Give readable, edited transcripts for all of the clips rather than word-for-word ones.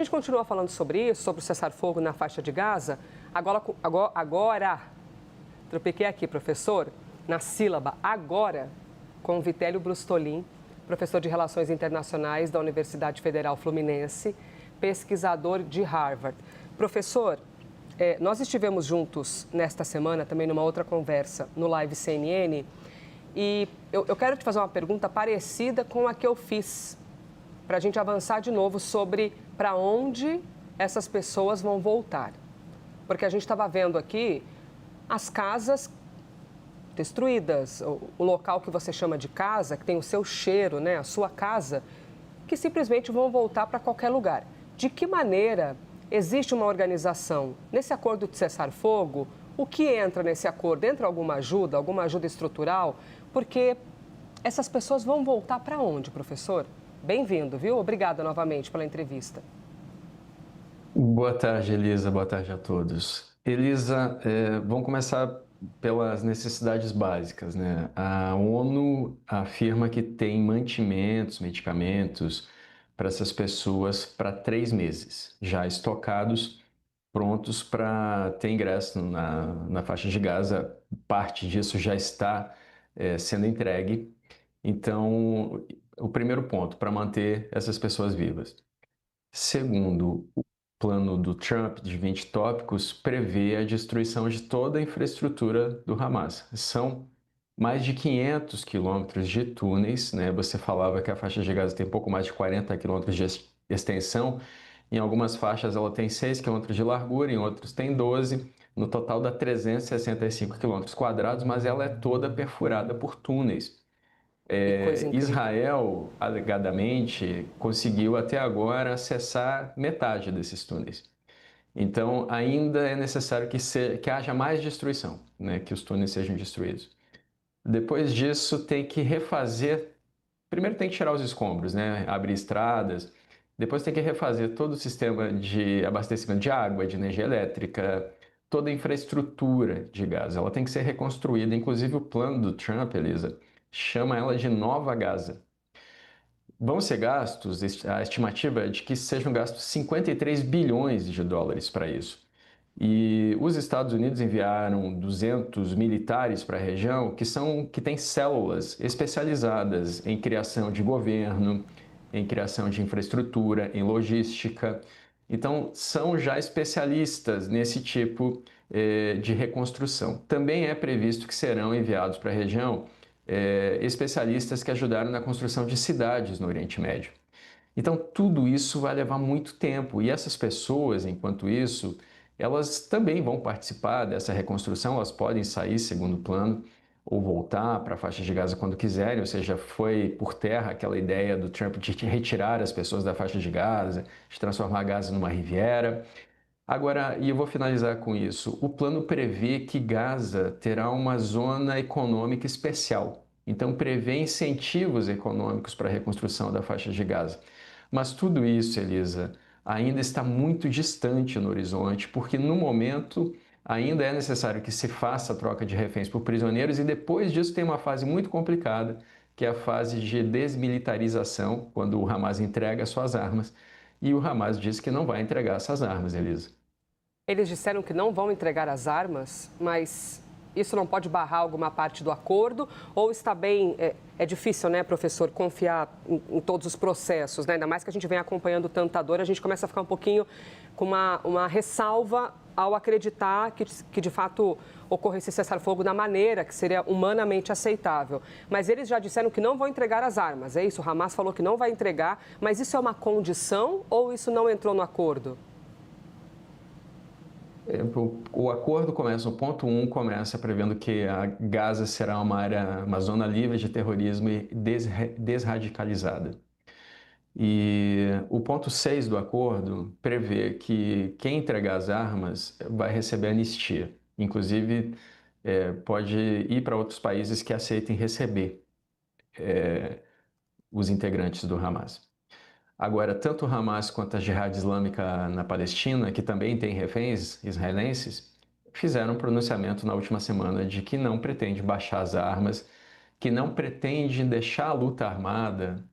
A gente continua falando sobre isso, sobre o cessar-fogo na faixa de Gaza. Agora, tropequei aqui, professor, na sílaba agora, com o Vitélio Brustolin, professor de Relações Internacionais da Universidade Federal Fluminense, pesquisador de Harvard. Professor, nós estivemos juntos nesta semana, também numa outra conversa, no Live CNN, e eu quero te fazer uma pergunta parecida com a que eu fiz, para a gente avançar de novo sobre para onde essas pessoas vão voltar. Porque a gente estava vendo aqui as casas destruídas, o local que você chama de casa, que tem o seu cheiro, né, a sua casa, que simplesmente vão voltar para qualquer lugar. De que maneira existe uma organização nesse acordo de cessar-fogo? O que entra nesse acordo? Entra alguma ajuda estrutural? Porque essas pessoas vão voltar para onde, professor? Bem-vindo, viu? Obrigada novamente pela entrevista. Boa tarde, Elisa. Boa tarde a todos. Elisa, vamos começar pelas necessidades básicas, né? A ONU afirma que tem mantimentos, medicamentos para essas pessoas para 3 meses, já estocados, prontos para ter ingresso na faixa de Gaza. Parte disso já está sendo entregue. Então, o primeiro ponto, para manter essas pessoas vivas. Segundo, o plano do Trump de 20 tópicos prevê a destruição de toda a infraestrutura do Hamas. São mais de 500 quilômetros de túneis, né? Você falava que a faixa de Gaza tem pouco mais de 40 quilômetros de extensão. Em algumas faixas ela tem 6 quilômetros de largura, em outros tem 12. No total dá 365 quilômetros quadrados, mas ela é toda perfurada por túneis. Que coisa incrível. Israel, alegadamente, conseguiu até agora acessar metade desses túneis. Então, ainda é necessário que haja mais destruição, né? Que os túneis sejam destruídos. Depois disso, tem que refazer. Primeiro, tem que tirar os escombros, né? Abrir estradas. Depois, tem que refazer todo o sistema de abastecimento de água, de energia elétrica, toda a infraestrutura de gás. Ela tem que ser reconstruída. Inclusive, o plano do Trump, Elisa, chama ela de Nova Gaza. Vão ser gastos, a estimativa é de que sejam gastos 53 bilhões de dólares para isso. E os Estados Unidos enviaram 200 militares para a região que têm células especializadas em criação de governo, em criação de infraestrutura, em logística. Então, são já especialistas nesse tipo de reconstrução. Também é previsto que serão enviados para a região especialistas que ajudaram na construção de cidades no Oriente Médio. Então, tudo isso vai levar muito tempo e essas pessoas, enquanto isso, elas também vão participar dessa reconstrução, elas podem sair segundo o plano ou voltar para a faixa de Gaza quando quiserem, ou seja, foi por terra aquela ideia do Trump de retirar as pessoas da faixa de Gaza, de transformar Gaza numa riviera. Agora, e eu vou finalizar com isso, o plano prevê que Gaza terá uma zona econômica especial. Então, prevê incentivos econômicos para a reconstrução da faixa de Gaza. Mas tudo isso, Elisa, ainda está muito distante no horizonte, porque no momento ainda é necessário que se faça a troca de reféns por prisioneiros e depois disso tem uma fase muito complicada, que é a fase de desmilitarização, quando o Hamas entrega suas armas. E o Hamas diz que não vai entregar essas armas, Elisa. Eles disseram que não vão entregar as armas, mas isso não pode barrar alguma parte do acordo? Ou está bem... É difícil, né, professor, confiar em todos os processos, né? Ainda mais que a gente vem acompanhando tanta dor, a gente começa a ficar um pouquinho com uma ressalva ao acreditar que de fato ocorre esse cessar-fogo da maneira que seria humanamente aceitável. Mas eles já disseram que não vão entregar as armas, é isso? O Hamas falou que não vai entregar, mas isso é uma condição ou isso não entrou no acordo? O acordo começa, o ponto 1 começa prevendo que a Gaza será uma zona livre de terrorismo e desradicalizada. E o ponto 6 do acordo prevê que quem entregar as armas vai receber anistia. Inclusive, pode ir para outros países que aceitem receber os integrantes do Hamas. Agora, tanto o Hamas quanto a Jihad Islâmica na Palestina, que também tem reféns israelenses, fizeram um pronunciamento na última semana de que não pretende baixar as armas, que não pretende deixar a luta armada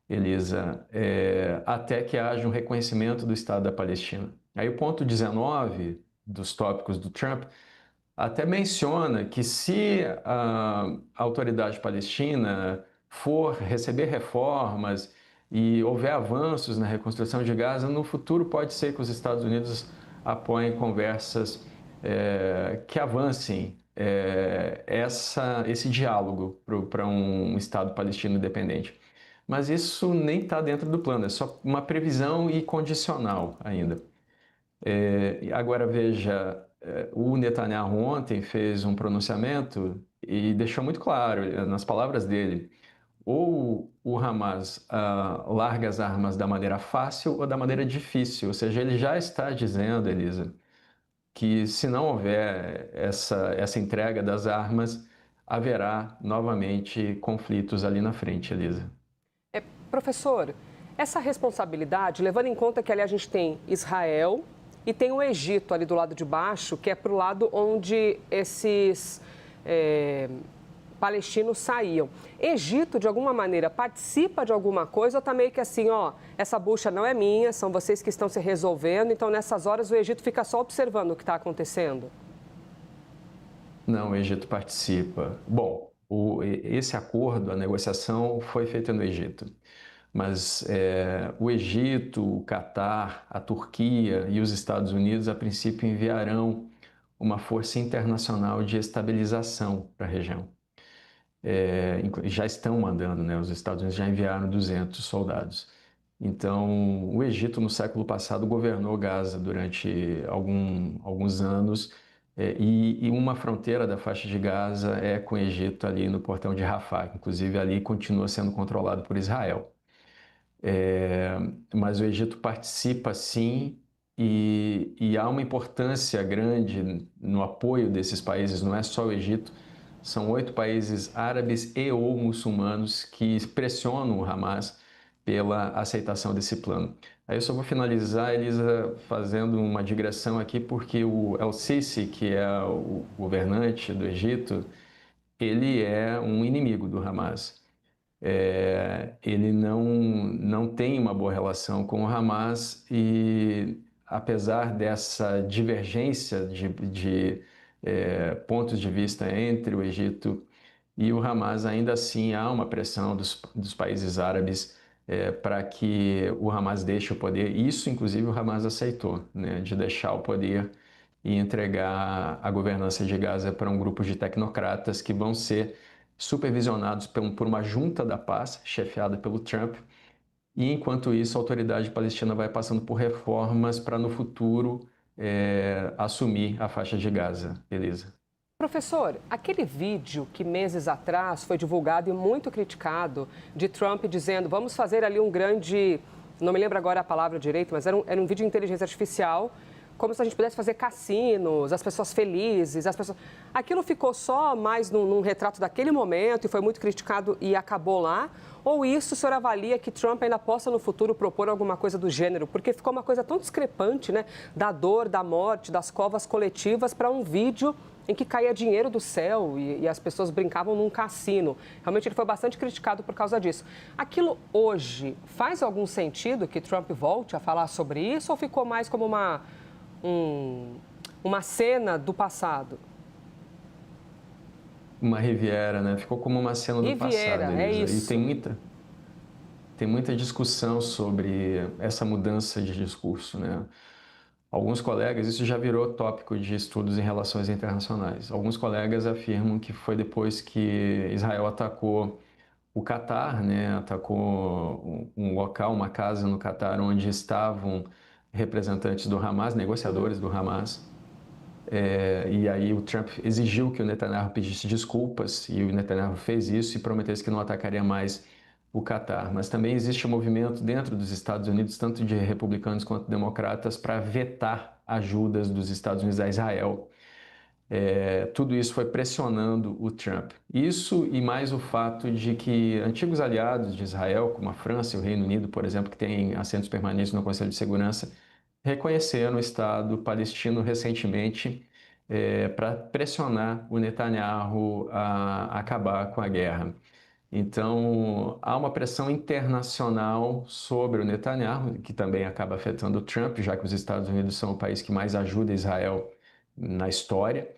Elisa, até que haja um reconhecimento do Estado da Palestina. Aí o ponto 19 dos tópicos do Trump até menciona que se a autoridade palestina for receber reformas e houver avanços na reconstrução de Gaza, no futuro pode ser que os Estados Unidos apoiem conversas que avancem esse diálogo para um Estado palestino independente. Mas isso nem está dentro do plano, é só uma previsão e condicional ainda. Agora veja, o Netanyahu ontem fez um pronunciamento e deixou muito claro, nas palavras dele, ou o Hamas larga as armas da maneira fácil ou da maneira difícil. Ou seja, ele já está dizendo, Elisa, que se não houver essa entrega das armas, haverá novamente conflitos ali na frente, Elisa. Professor, essa responsabilidade, levando em conta que ali a gente tem Israel e tem o Egito ali do lado de baixo, que é para o lado onde esses palestinos saíam. Egito, de alguma maneira, participa de alguma coisa ou está meio que assim, ó, essa bucha não é minha, são vocês que estão se resolvendo, então nessas horas o Egito fica só observando o que está acontecendo? Não, o Egito participa. Bom, esse acordo, a negociação foi feita no Egito. Mas o Egito, o Catar, a Turquia e os Estados Unidos, a princípio, enviarão uma força internacional de estabilização para a região. Já estão mandando, né? Os Estados Unidos já enviaram 200 soldados. Então, o Egito, no século passado, governou Gaza durante alguns anos, e uma fronteira da faixa de Gaza é com o Egito, ali no portão de Rafah. Inclusive, ali continua sendo controlado por Israel. Mas o Egito participa sim, e há uma importância grande no apoio desses países, não é só o Egito, são 8 países árabes e ou muçulmanos que pressionam o Hamas pela aceitação desse plano. Aí eu só vou finalizar, Elisa, fazendo uma digressão aqui, porque o El-Sisi, que é o governante do Egito, ele é um inimigo do Hamas. Ele não tem uma boa relação com o Hamas e, apesar dessa divergência de pontos de vista entre o Egito e o Hamas, ainda assim há uma pressão dos países árabes para que o Hamas deixe o poder. Isso, inclusive, o Hamas aceitou, né, de deixar o poder e entregar a governança de Gaza para um grupo de tecnocratas que vão ser supervisionados por uma junta da paz, chefiada pelo Trump, e enquanto isso a autoridade palestina vai passando por reformas para no futuro assumir a faixa de Gaza, Elisa. Professor, aquele vídeo que meses atrás foi divulgado e muito criticado de Trump dizendo vamos fazer ali um grande, não me lembro agora a palavra direito, mas era um vídeo de inteligência artificial, como se a gente pudesse fazer cassinos, as pessoas felizes, as pessoas... Aquilo ficou só mais num retrato daquele momento e foi muito criticado e acabou lá? Ou isso o senhor avalia que Trump ainda possa no futuro propor alguma coisa do gênero? Porque ficou uma coisa tão discrepante, né? Da dor, da morte, das covas coletivas para um vídeo em que caía dinheiro do céu e as pessoas brincavam num cassino. Realmente ele foi bastante criticado por causa disso. Aquilo hoje faz algum sentido que Trump volte a falar sobre isso ou ficou mais como uma cena do passado? Uma Riviera, né? Ficou como uma cena do passado, Elisa. É isso. E tem muita discussão sobre essa mudança de discurso, né? Alguns colegas, isso já virou tópico de estudos em relações internacionais. Alguns colegas afirmam que foi depois que Israel atacou o Catar, né? Atacou um local, uma casa no Catar, onde estavam representantes do Hamas, negociadores do Hamas. E aí o Trump exigiu que o Netanyahu pedisse desculpas e o Netanyahu fez isso e prometeu que não atacaria mais o Catar. Mas também existe um movimento dentro dos Estados Unidos, tanto de republicanos quanto democratas, para vetar ajudas dos Estados Unidos a Israel. Tudo isso foi pressionando o Trump. Isso e mais o fato de que antigos aliados de Israel, como a França e o Reino Unido, por exemplo, que têm assentos permanentes no Conselho de Segurança, reconheceram o Estado palestino recentemente para pressionar o Netanyahu a acabar com a guerra. Então, há uma pressão internacional sobre o Netanyahu, que também acaba afetando o Trump, já que os Estados Unidos são o país que mais ajuda Israel na história.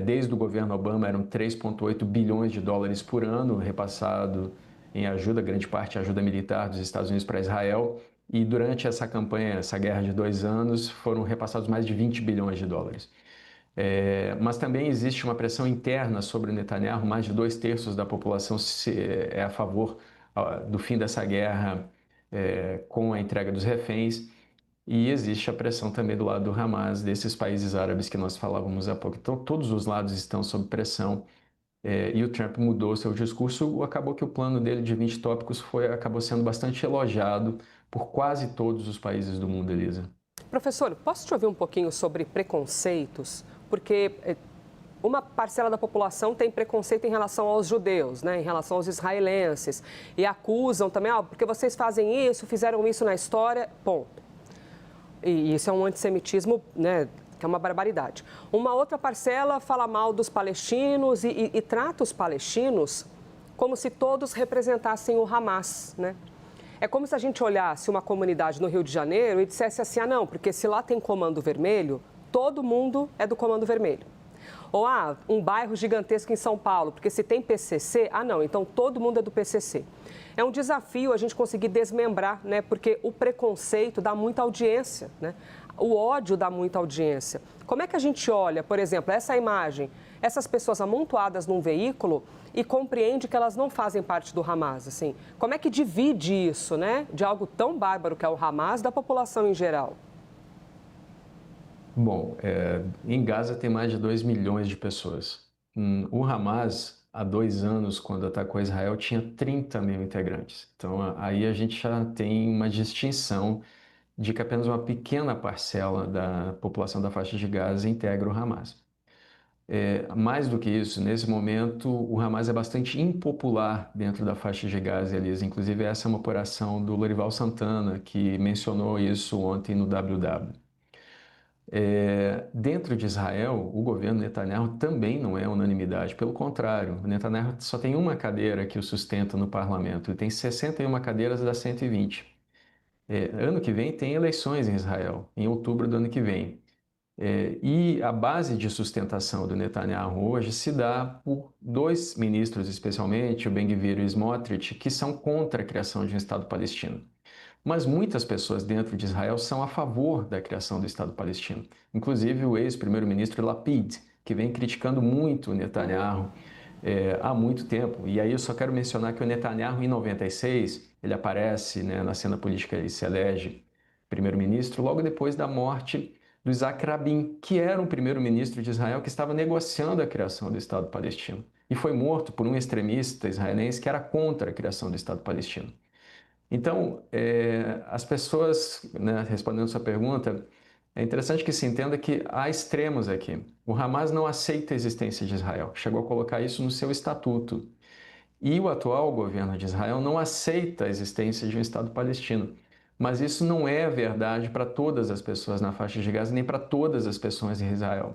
Desde o governo Obama eram 3,8 bilhões de dólares por ano repassado em ajuda, grande parte ajuda militar dos Estados Unidos para Israel. E durante essa campanha, essa guerra de 2 anos, foram repassados mais de 20 bilhões de dólares. Mas também existe uma pressão interna sobre o Netanyahu. Mais de 2/3 da população é a favor do fim dessa guerra com a entrega dos reféns. E existe a pressão também do lado do Hamas, desses países árabes que nós falávamos há pouco. Então, todos os lados estão sob pressão. E o Trump mudou seu discurso. Acabou que o plano dele de 20 tópicos acabou sendo bastante elogiado por quase todos os países do mundo, Elisa. Professor, posso te ouvir um pouquinho sobre preconceitos? Porque uma parcela da população tem preconceito em relação aos judeus, né, em relação aos israelenses, e acusam também, porque vocês fazem isso, fizeram isso na história, ponto. E isso é um antissemitismo, né, que é uma barbaridade. Uma outra parcela fala mal dos palestinos e trata os palestinos como se todos representassem o Hamas, né? É como se a gente olhasse uma comunidade no Rio de Janeiro e dissesse assim, não, porque se lá tem Comando Vermelho, todo mundo é do Comando Vermelho. Ou, um bairro gigantesco em São Paulo, porque se tem PCC, não, então todo mundo é do PCC. É um desafio a gente conseguir desmembrar, né, porque o preconceito dá muita audiência, né? O ódio dá muita audiência. Como é que a gente olha, por exemplo, essa imagem, essas pessoas amontoadas num veículo e compreende que elas não fazem parte do Hamas, assim? Como é que divide isso, né, de algo tão bárbaro que é o Hamas, da população em geral? Bom, em Gaza tem mais de 2 milhões de pessoas. O Hamas, há 2 anos, quando atacou Israel, tinha 30 mil integrantes. Então, aí a gente já tem uma distinção de que apenas uma pequena parcela da população da faixa de Gaza integra o Hamas. Mais do que isso, nesse momento, o Hamas é bastante impopular dentro da faixa de Gaza, Elisa. Inclusive, essa é uma apuração do Lorival Santana, que mencionou isso ontem no WW. Dentro de Israel, o governo Netanyahu também não é unanimidade. Pelo contrário, o Netanyahu só tem uma cadeira que o sustenta no parlamento. Ele tem 61 cadeiras das 120. Ano que vem tem eleições em Israel, em outubro do ano que vem. E a base de sustentação do Netanyahu hoje se dá por dois ministros, especialmente, o Ben-Gvir e o Smotrich, que são contra a criação de um Estado palestino. Mas muitas pessoas dentro de Israel são a favor da criação do Estado palestino. Inclusive o ex-primeiro-ministro Lapid, que vem criticando muito o Netanyahu há muito tempo. E aí eu só quero mencionar que o Netanyahu, em 96, ele aparece, né, na cena política e se elege primeiro-ministro logo depois da morte do Isaac Rabin, que era um primeiro-ministro de Israel que estava negociando a criação do Estado palestino. E foi morto por um extremista israelense que era contra a criação do Estado palestino. Então, as pessoas, né, respondendo a sua pergunta, é interessante que se entenda que há extremos aqui. O Hamas não aceita a existência de Israel, chegou a colocar isso no seu estatuto. E o atual governo de Israel não aceita a existência de um Estado palestino. Mas isso não é verdade para todas as pessoas na faixa de Gaza, nem para todas as pessoas em Israel.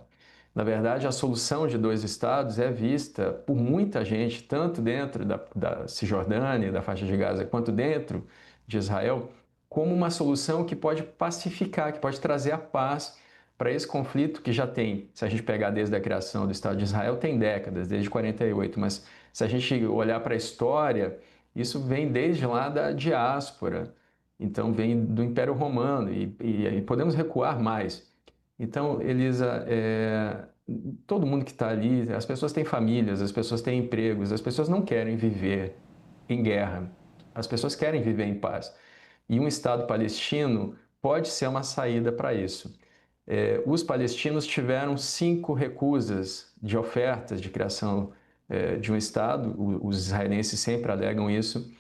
Na verdade, a solução de dois estados é vista por muita gente, tanto dentro da Cisjordânia, da faixa de Gaza, quanto dentro de Israel, como uma solução que pode pacificar, que pode trazer a paz para esse conflito que já tem, se a gente pegar desde a criação do Estado de Israel, tem décadas, desde 48, mas se a gente olhar para a história, isso vem desde lá da diáspora, então vem do Império Romano e podemos recuar mais. Então, Elisa, todo mundo que está ali, as pessoas têm famílias, as pessoas têm empregos, as pessoas não querem viver em guerra, as pessoas querem viver em paz. E um Estado palestino pode ser uma saída para isso. Os palestinos tiveram 5 recusas de ofertas de criação de um Estado, os israelenses sempre alegam isso,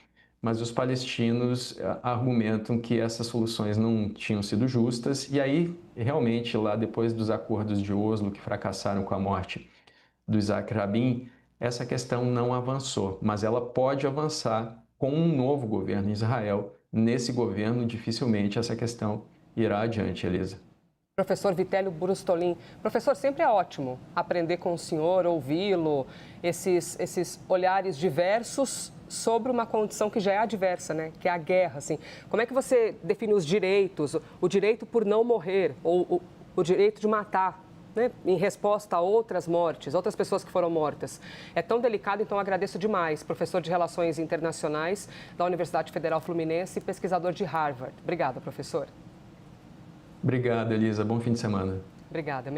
mas os palestinos argumentam que essas soluções não tinham sido justas, e aí, realmente, lá depois dos acordos de Oslo, que fracassaram com a morte do Isaac Rabin, essa questão não avançou, mas ela pode avançar com um novo governo em Israel. Nesse governo, dificilmente essa questão irá adiante, Elisa. Professor Vitélio Brustolin. Professor, sempre é ótimo aprender com o senhor, ouvi-lo, esses olhares diversos sobre uma condição que já é adversa, né? Que é a guerra, assim. Como é que você define os direitos, o direito por não morrer ou o direito de matar, né? Em resposta a outras mortes, outras pessoas que foram mortas? É tão delicado, então agradeço demais. Professor de Relações Internacionais da Universidade Federal Fluminense e pesquisador de Harvard. Obrigada, professor. Obrigado, Elisa. Bom fim de semana. Obrigada.